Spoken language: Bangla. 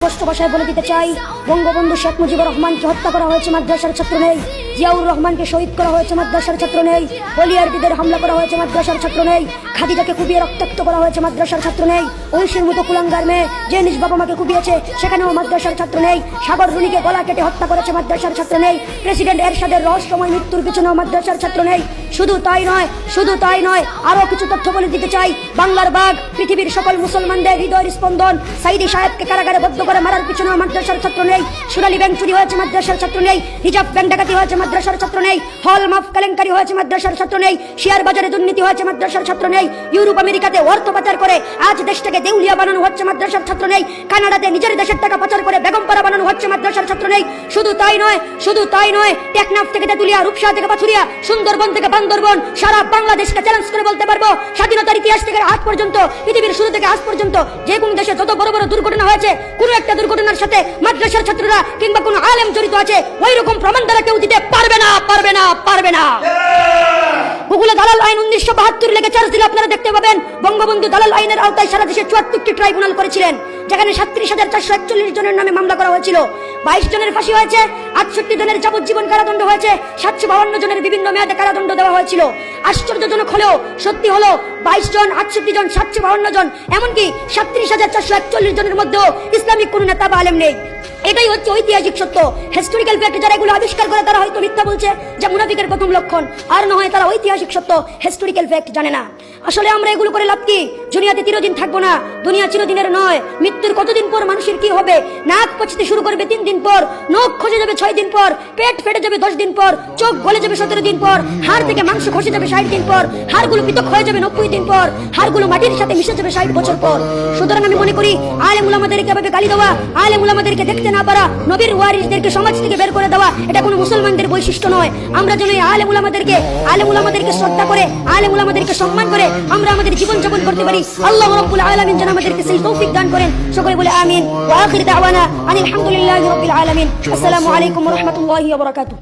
স্পষ্ট ভাষায় বলে দিতে চাই, বঙ্গবন্ধু শেখ মুজিবুর রহমানকে হত্যা করা হয়েছে, মাদ্রাসার ছাত্র নেই। জিয়াউর রহমানকে শহীদ করা হয়েছে, মাদ্রাসার ছাত্র নেই। বলিয়ারটিদের হামলা করা হয়েছে, মাদ্রাসার ছাত্র নেই। খাদিজাকে কুপিয়ে রক্তাক্ত করা হয়েছে, মাদ্রাসার ছাত্র নেই। ঐশীর মতো কুলাঙ্গার মেয়ে যে নিজ বাবা মাকে কুপিয়েছে, সেখানেও মাদ্রাসার ছাত্র নেই। সাগর রুনিকে গলা কেটে হত্যা করেছে, মাদ্রাসার ছাত্র নেই। প্রেসিডেন্ট এরশাদের রহস্যময় মৃত্যুর পিছনেও মাদ্রাসার ছাত্র নেই। শুধু তাই নয়, আরো কিছু তথ্য বলে দিতে চাই। বাংলার বাঘ, পৃথিবীর সকল মুসলমানদের হৃদয়ের স্পন্দন, সাইদি সাহেবকে কারাগারে বদ্ধ করে মারার পিছনেও মাদ্রাসার ছাত্র নেই। সোনালী ব্যাংক চুরি হয়েছে, মাদ্রাসার ছাত্র নেই। হিজাব ব্যাংক ডাকাতি হয়েছে, মাদ্রাসার ছাত্র নেই। হল মাফ কেলেঙ্কারি হয়েছে, মাদ্রাসার ছাত্র নেই। শেয়ার বাজারে দুর্নীতি হয়েছে, মাদ্রাসার ছাত্র নেই। ইউরোপ আমেরিকাতে অর্থ পাচার করে আজ দেশটাকে দেউলিয়া বানানো হচ্ছে, মাদ্রাসার ছাত্র নেই। কানাডাতে নিজের দেশের টাকা পাচার করে বেগমপাড়া বানানো হচ্ছে, মাদ্রাসার ছাত্র নেই। শুধু তাই নয়, টেকনাফ থেকে তেতুলিয়া, রূপসা থেকে পাথুরিয়া, সুন্দরবন থেকে বান্দরবন, সারা বাংলাদেশকে চ্যালেঞ্জ করে বলতে পারবো, স্বাধীনতার ইতিহাস থেকে আজ পর্যন্ত, পৃথিবীর শুরু থেকে আজ পর্যন্ত যে কোন দেশে যত বড় বড় দুর্ঘটনা হয়েছে, কোন একটা দুর্ঘটনার সাথে মাদ্রাসার ছাত্ররা কিংবা কোন আলেম জড়িত আছে, ওই রকম প্রমাণ দ্বারা কেউ দিতে পারবে না। গুগলে দালাল আইন 1972 লেগে চার্জ দিলে আপনারা দেখতে পাবেন, বঙ্গবন্ধু দালাল আইনের আওতায় সারা দেশে 74টি ট্রাইব্যুনাল করেছিলেন, যেখানে 37,441 জনের নামে মামলা করা হয়েছিল। 22 জনের ফাঁসি হয়েছে, 68 জনের যাবজ্জীবন কারাদণ্ড হয়েছে, 752 জনের বিভিন্ন মেয়াদে কারাদণ্ড দেওয়া হয়েছিল। আশ্চর্যজনক হলেও সত্যি হলো, 22 জন, 68 জন, 752 জন, এমনকি 37,441 জনের মধ্যেও ইসলামিক কোন নেতা বা আলেম নেই। এটাই হচ্ছে ঐতিহাসিক সত্য, হিস্টোরিক্যাল ফ্যাক্ট। যারা এগুলো আবিষ্কার করে তারা হয়তো মিথ্যা বলছে, যা মুনাফিকের প্রথম লক্ষণ, আর না হয় তারা ঐতিহাসিক সত্য, হিস্টোরিক্যাল ফ্যাক্ট জানে না। আসলে আমরা এগুলো করে লাভ কি? দুনিয়াতে চিরদিন থাকবো না, দুনিয়া চিরদিনের নয়। মৃত্যুর কতদিন পর মানুষের কি হবে? নাক পচতে শুরু করবে 3 দিন পর, নখ খসে যাবে 6 দিন পর, পেট ফেটে যাবে 10 দিন পর, চোখ গলে যাবে 17 দিন পর, হাড় থেকে মাংস খসে যাবে 60 দিন পর, হাড়গুলো পৃথক হয়ে যাবে 90 দিন পর, হাড়গুলো মাটির সাথে মিশে যাবে 60 বছর পর। সুতরাং আমি মনে করি, আলেম উলামাদেরকে এভাবে গালি দেওয়া, আলেম উলামাদেরকে দেখতে না পারা, নবীর ওয়ারিসদেরকে সমাজ থেকে বের করে দেওয়া, এটা কোনো মুসলমানদের বৈশিষ্ট্য নয়। আমরা যেন আলেম উলামাদেরকে শ্রদ্ধা করে, আলেম উলামাদেরকে সম্মান করে আমরা আমাদের জীবন যাপন করতে পারি। আল্লাহ রাব্বুল আলামিন যেন আমাদেরকে সেই তৌফিক দান করেন। সকলে বলে আমিন। ওয়া আখির দাওয়ানা আনিল হামদুলিল্লাহি রাব্বিল আলামিন। আসসালামু আলাইকুম ওয়া রাহমাতুল্লাহি ওয়া বারাকাতুহু।